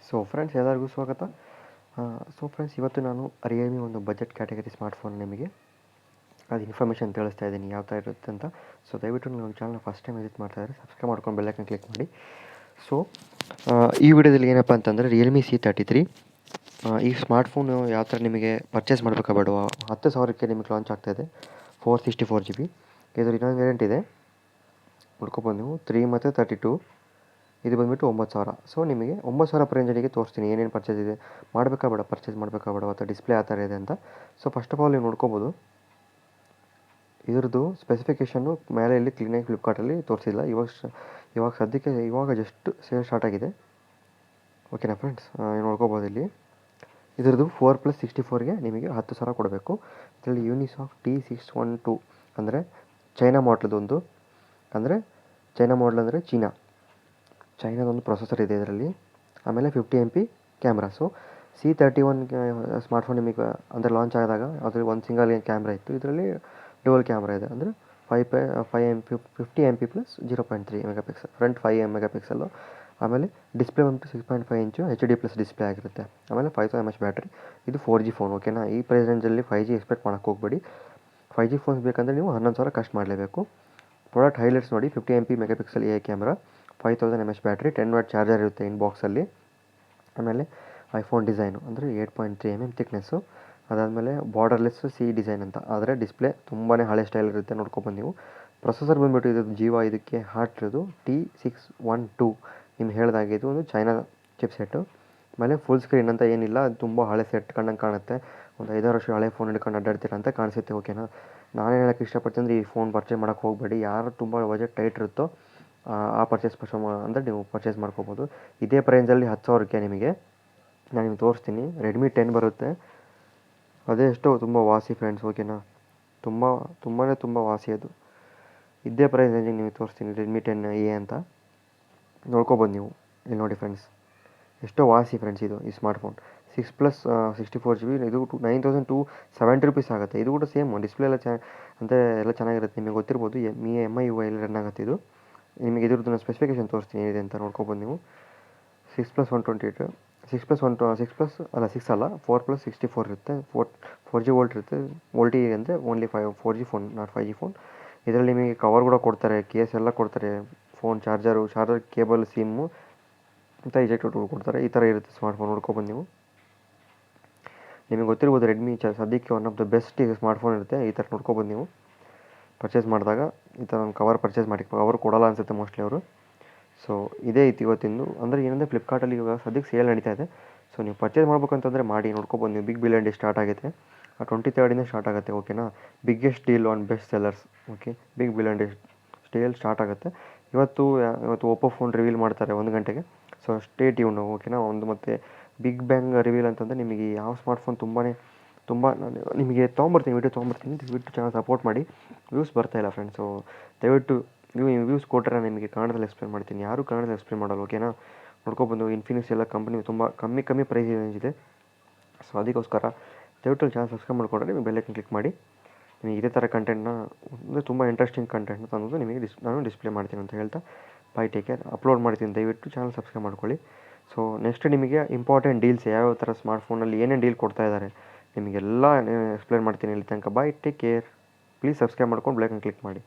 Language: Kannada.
ಸೊ ಫ್ರೆಂಡ್ಸ್ ಎಲ್ಲರಿಗೂ ಸ್ವಾಗತ. ಫ್ರೆಂಡ್ಸ್ ಇವತ್ತು ನಾನು ರಿಯಲ್ಮಿ ಒಂದು ಬಜೆಟ್ ಕ್ಯಾಟಗರಿ ಸ್ಮಾರ್ಟ್ಫೋನ್ ನಿಮಗೆ ಅದು ಇನ್ಫಾರ್ಮೇಷನ್ ತಿಳಿಸ್ತಾ ಇದ್ದೀನಿ ಯಾವ ಥರ ಇರುತ್ತೆ ಅಂತ. ಸೊ ದಯವಿಟ್ಟು ನಮ್ಮ ಚಾನಲ್ ಫಸ್ಟ್ ಟೈಮ್ ವಿಸಿಟ್ ಮಾಡ್ತಾ ಇದ್ದಾರೆ ಸಬ್ಸ್ಕ್ರೈಬ್ ಮಾಡ್ಕೊಂಡು ಬೆಲ್ಲೈಕನ್ ಕ್ಲಿಕ್ ಮಾಡಿ. ಸೊ ಈ ವಿಡಿಯೋದಲ್ಲಿ ಏನಪ್ಪ ಅಂತಂದರೆ ರಿಯಲ್ಮಿ C33 ಈ ಸ್ಮಾರ್ಟ್ಫೋನು ಯಾವ ಥರ ನಿಮಗೆ ಪರ್ಚೇಸ್ ಮಾಡಬೇಕಾ ಬೇಡವಾ, 10,000ಕ್ಕೆ ನಿಮಗೆ ಲಾಂಚ್ ಆಗ್ತಾಯಿದೆ. 464GB ಇದರ ಇನ್ನೊಂದು ವೇರಿಯಂಟ್ ಇದೆ, ನೋಡ್ಕೊಬೋದು ನೀವು 3 ಮತ್ತು 32. ಇದು ಬಂದುಬಿಟ್ಟು 9,000. ಸೊ ನಿಮಗೆ 9,000 ರೇಂಜರಿಗೆ ತೋರಿಸ್ತೀನಿ ಏನೇನು ಪರ್ಚೇಸ್ ಇದೆ, ಮಾಡಬೇಕಾ ಬೇಡ, ಪರ್ಚೇಸ್ ಮಾಡಬೇಕಾ ಬೇಡ ಅಥವಾ ಡಿಸ್ಪ್ಲೇ ಆ ಥರ ಇದೆ ಅಂತ. ಸೊ ಫಸ್ಟ್ ಆಫ್ ಆಲ್ ನೀವು ನೋಡ್ಕೋಬೋದು ಇದ್ರದ್ದು ಸ್ಪೆಸಿಫಿಕೇಷನ್ನು ಮೇಲೆ ಇಲ್ಲಿ ಕ್ಲೀನಾಗಿ ಫ್ಲಿಪ್ಕಾರ್ಟಲ್ಲಿ ತೋರಿಸಿಲ್ಲ. ಇವಾಗ ಸದ್ಯಕ್ಕೆ ಜಸ್ಟ್ ಸೇಲ್ ಸ್ಟಾರ್ಟ್ ಆಗಿದೆ. ಓಕೆನಾ ಫ್ರೆಂಡ್ಸ್, ನೋಡ್ಕೋಬೋದು ಇಲ್ಲಿ ಇದ್ರದ್ದು 4+64ಗೆ ನಿಮಗೆ 10,000 ಕೊಡಬೇಕು. ಇದರಲ್ಲಿ ಯೂನಿಸಾಕ್ T612 ಅಂದರೆ ಚೈನಾ ಮಾಡಲದೊಂದು, ಅಂದರೆ ಚೈನಾ ಮಾಡಲ್ ಅಂದರೆ ಚೈನಾದೊಂದು ಪ್ರೊಸೆಸರ್ ಇದೆ ಇದರಲ್ಲಿ. ಆಮೇಲೆ 50MP camera. So C31 smartphone ನಿಮಗೆ ಅಂದರೆ ಲಾಂಚ್ ಆದಾಗ ಅದರಲ್ಲಿ ಒಂದು ಸಿಂಗಲ್ ಕ್ಯಾಮ್ರಾ ಇತ್ತು, ಇದರಲ್ಲಿ ಡುವಲ್ ಕ್ಯಾಮ್ರಾ ಇದೆ. ಅಂದರೆ 50MP ಪ್ಲಸ್ 0.3 ಮೆಗಾಪಿಕ್ಸೆಲ್, ಫ್ರಂಟ್ 5 ಮೆಗಾಪಿಕ್ಸೆಲ್ಲು. ಆಮೇಲೆ ಡಿಸ್ಪ್ಲೇ ಬಂದು 6.5 ಇಂಚು HD+ ಡಿಸ್ಪ್ಲೇ ಆಗಿರುತ್ತೆ. ಆಮೇಲೆ 5000 mAh ಬ್ಯಾಟ್ರಿ. ಇದು 4G ಫೋನ್. ಓಕೆನಾ, ಈ ಪ್ರೈಸ್ ರೇಂಜಲ್ಲಿ 5G ಎಕ್ಸ್ಪೆಕ್ಟ್ ಮಾಡೋಕ್ಕೆ ಹೋಗಬೇಡಿ. 5G ಫೋನ್ಸ್ ಬೇಕಂದರೆ ನೀವು 11,000 ಖರ್ಚು ಮಾಡಲೇಬೇಕು. ಪ್ರಾಡಕ್ಟ್ ಹೈಲೈಟ್ಸ್ ನೋಡಿ, 50MP megapixel A camera, 5000 mAh battery, 10W charger ಇರುತ್ತೆ ಇನ್ ಬಾಕ್ಸಲ್ಲಿ. ಆಮೇಲೆ ಐಫೋನ್ ಡಿಸೈನು ಅಂದರೆ 8.3mm ಥಿಕ್ನೆಸ್ಸು. ಅದಾದಮೇಲೆ ಬಾರ್ಡರ್ಲೆಸ್ ಸಿ ಡಿಸೈನ್ ಅಂತ, ಆದರೆ ಡಿಸ್ಪ್ಲೇ ತುಂಬಾ ಹಳೆ ಸ್ಟೈಲ್ ಇರುತ್ತೆ, ನೋಡ್ಕೊಬಂದು ನೀವು. ಪ್ರೊಸೆಸರ್ ಬಂದುಬಿಟ್ಟು ಇದು ಜೀವ, ಇದಕ್ಕೆ ಹಾರ್ಟ್ ಇರೋದು T612. ನಿಮ್ಗೆ ಹೇಳಿದಾಗೆ ಇದು ಒಂದು ಚೈನಾ ಚಿಪ್ಸೆಟ್ಟು. ಆಮೇಲೆ ಫುಲ್ ಸ್ಕ್ರೀನ್ ಅಂತ ಏನಿಲ್ಲ, ಅದು ತುಂಬ ಹಳೆ ಸೆಟ್ ಕಂಡಂಗೆ ಕಾಣುತ್ತೆ. ಒಂದು 5-6 ವರ್ಷ ಹಳೆ ಫೋನ್ ಹಿಡ್ಕೊಂಡು ಅಡ್ಡಾಡ್ತೀರ ಅಂತ ಕಾಣಿಸುತ್ತೆ. ಓಕೆನಾ, ನಾನೇನು ಹೇಳೋಕ್ಕೆ ಇಷ್ಟಪಡ್ತೀನಿ ಅಂದರೆ ಈ ಫೋನ್ ಪರ್ಚೇಸ್ ಮಾಡೋಕ್ಕೆ ಹೋಗಬೇಡಿ. ಯಾರು ತುಂಬ ಬಜೆಟ್ ಟೈಟ್ ಇರುತ್ತೋ ಆ ಪರ್ಚೇಸ್ ಅಂದರೆ ನೀವು ಪರ್ಚೇಸ್ ಮಾಡ್ಕೋಬೋದು. ಇದೇ ಪ್ರೈಸಲ್ಲಿ 10,000ಕ್ಕೆ ನಾನು ನಿಮ್ಗೆ ತೋರಿಸ್ತೀನಿ. ರೆಡ್ಮಿ 10 ಬರುತ್ತೆ, ಅದೇ ಎಷ್ಟೋ ತುಂಬ ವಾಸಿ ಫ್ರೆಂಡ್ಸ್. ಓಕೆನಾ, ತುಂಬ ವಾಸಿ ಅದು. ಇದೇ ಪ್ರೈಸ್ ರೇಂಜಿಗೆ ನಿಮಗೆ ತೋರಿಸ್ತೀನಿ, ರೆಡ್ಮಿ 10A ಅಂತ ನೋಡ್ಕೊಬೋದು ನೀವು. ಇಲ್ಲಿ ನೋಡಿ ಫ್ರೆಂಡ್ಸ್, ಎಷ್ಟೋ ವಾಸಿ ಫ್ರೆಂಡ್ಸ್ ಇದು ಈ ಸ್ಮಾರ್ಟ್ಫೋನ್. 6+64GB, ಇದು 9,270 rupees ಆಗುತ್ತೆ. ಇದು ಕೂಡ ಸೇಮ್ ಡಿಸ್ಪ್ಲೇ ಎಲ್ಲ ಎಲ್ಲ ಚೆನ್ನಾಗಿರುತ್ತೆ. ನಿಮಗೆ ಗೊತ್ತಿರ್ಬೋದು MI UI ರನ್ ಆಗುತ್ತೆ ಇದು. ನಿಮಗೆ ಇದ್ರದ್ದು ನಾನು ಸ್ಪೆಸಿಫಿಕೇಷನ್ ತೋರಿಸ್ತೀನಿ ಏನಿದೆ ಅಂತ, ನೋಡ್ಕೊಬೋದು ನೀವು. 6+128 6 ಅಲ್ಲ 4+64 ಇರುತ್ತೆ. 4G ವೋಲ್ಟ್ ಇರುತ್ತೆ. ವೋಲ್ಟಿ ಅಂದರೆ only 4G phone, not 5G phone. ಇದರಲ್ಲಿ ನಿಮಗೆ ಕವರ್ ಕೂಡ ಕೊಡ್ತಾರೆ, ಕೇಸ್ ಎಲ್ಲ ಕೊಡ್ತಾರೆ, ಫೋನ್ ಚಾರ್ಜರ್ ಕೇಬಲ್, ಸಿಮ್ಮು ಅಂತ ಇಜೆಕ್ಟ್ ಕೊಡ್ತಾರೆ. ಈ ಥರ ಇರುತ್ತೆ ಸ್ಮಾರ್ಟ್ಫೋನ್, ನೋಡ್ಕೊಬಂದು ನೀವು. ನಿಮಗೆ ಗೊತ್ತಿರ್ಬೋದು ರೆಡ್ಮಿ ಸದ್ಯಕ್ಕೆ ಒನ್ ಆಫ್ ದ ಬೆಸ್ಟ್ ಈಗ ಸ್ಮಾರ್ಟ್ಫೋನ್ ಇರುತ್ತೆ. ಈ ಥರ ನೋಡ್ಕೊಬೋದು ನೀವು ಪರ್ಚೇಸ್ ಮಾಡಿದಾಗ. ಈ ಥರ ಒಂದು ಕವರ್ ಪರ್ಚೇಸ್ ಮಾಡಿ, ಕವರ್ ಕೊಡೋಲ್ಲ ಅನಿಸುತ್ತೆ ಮೋಸ್ಟ್ಲಿ ಅವರು. ಸೊ ಇದೇ ಇತ್ತು ಇವತ್ತಿಂದು. ಅಂದರೆ ಏನಂದರೆ ಫ್ಲಿಪ್ಕಾರ್ಟಲ್ಲಿ ಇವಾಗ ಸದ್ಯಕ್ಕೆ ಸೇಲ್ ನಡೀತಾ ಇದೆ. ಸೊ ನೀವು ಪರ್ಚೇಸ್ ಮಾಡ್ಬೇಕಂತಂದರೆ ಮಾಡಿ, ನೋಡ್ಕೊಬೋದು ನೀವು. ಬಿಗ್ ಬಿಲಿಯನ್ ಡೇ ಸ್ಟಾರ್ಟ್ ಆಗುತ್ತೆ, 23rd ಸ್ಟಾರ್ಟ್ ಆಗುತ್ತೆ. ಓಕೆನಾ, biggest deal on best sellers. Okay, big billion day sale start ಆಗುತ್ತೆ ಇವತ್ತು ಓಪೋ ಫೋನ್ ರಿವೀಲ್ ಮಾಡ್ತಾರೆ 1 ಗಂಟೆಗೆ. So stay tune. ಓಕೆನಾ, ಒಂದು ಮತ್ತು ಬಿಗ್ ಬ್ಯಾಂಗ್ ರಿವೀಲ್ ಅಂತಂದರೆ ನಿಮಗೆ ಯಾವ ಸ್ಮಾರ್ಟ್ಫೋನ್ ತುಂಬ ನಿಮಗೆ ವಿಡಿಯೋ ತೊಗೊಂಬರ್ತೀನಿ. ದಯವಿಟ್ಟು ಚಾನಲ್ ಸಪೋರ್ಟ್ ಮಾಡಿ. ವ್ಯೂಸ್ ಬರ್ತಾಯಿಲ್ಲ ಫ್ರೆಂಡ್ಸ್. ಸೊ ದಯವಿಟ್ಟು ನೀವು ವ್ಯೂಸ್ ಕೊಟ್ಟರೆ ನಿಮಗೆ ಕನ್ನಡದಲ್ಲಿ ಎಕ್ಸ್ಪ್ಲೇನ್ ಮಾಡ್ತೀನಿ. ಯಾರು ಕನ್ನಡದಲ್ಲಿ ಎಕ್ಸ್ಪ್ಲೇನ್ ಮಾಡಲ್ಲ. ಓಕೆನಾ, ನೋಡ್ಕೊಬಂದು ಇನ್ಫಿನಿಕ್ಸ್ ಎಲ್ಲ ಕಂಪ್ನಿ ತುಂಬ ಕಮ್ಮಿ ಪ್ರೈಸ್ ರೇಂಜ್ ಇದೆ. ಸೊ ಅದಕ್ಕೋಸ್ಕರ ದಯವಿಟ್ಟು ಚಾನಲ್ ಸಬ್ಸ್ಕ್ರೈಬ್ ಮಾಡಿಕೊಂಡ್ರೆ ನಿಮಗೆ ಬೆಲ್ಲೈಕನ್ ಕ್ಲಿಕ್ ಮಾಡಿ. ನಿಮಗೆ ಇದೇ ಥರ ಕಂಟೆಂಟ್ನ ಅಂದರೆ ತುಂಬ ಇಂಟ್ರೆಸ್ಟಿಂಗ್ ಕಂಟೆಂಟ್ನ ತಂದು ನಿಮಗೆ ನಾನು ಡಿಸ್ಪ್ಲೇ ಮಾಡ್ತೀನಿ ಅಂತ ಹೇಳ್ತಾ ಬೈ, ಟೇಕ್ ಕೇರ್. ಅಪ್ಲೋಡ್ ಮಾಡ್ತೀನಿ, ದಯವಿಟ್ಟು ಚಾನಲ್ ಸಬ್ಸ್ಕ್ರೈಬ್ ಮಾಡ್ಕೊಳ್ಳಿ. ಸೊ ನೆಕ್ಸ್ಟ್ ನಿಮಗೆ ಇಂಪಾರ್ಟೆಂಟ್ ಡೀಲ್ಸ್ ಯಾವ್ಯಾವ ಥರ ಸ್ಮಾರ್ಟ್ಫೋನಲ್ಲಿ ಏನೇನು ಡೀಲ್ ಕೊಡ್ತಾ ಇದ್ದಾರೆ ನಿಮಗೆಲ್ಲ ಎಕ್ಸ್ಪ್ಲೇನ್ ಮಾಡ್ತೀನಿ. ಇಲ್ಲಿ ತನಕ by, take care. Please subscribe ಮಾಡ್ಕೊಂಡು ಬೆಲ್ಲೈಕನ್ ಕ್ಲಿಕ್ ಮಾಡಿ.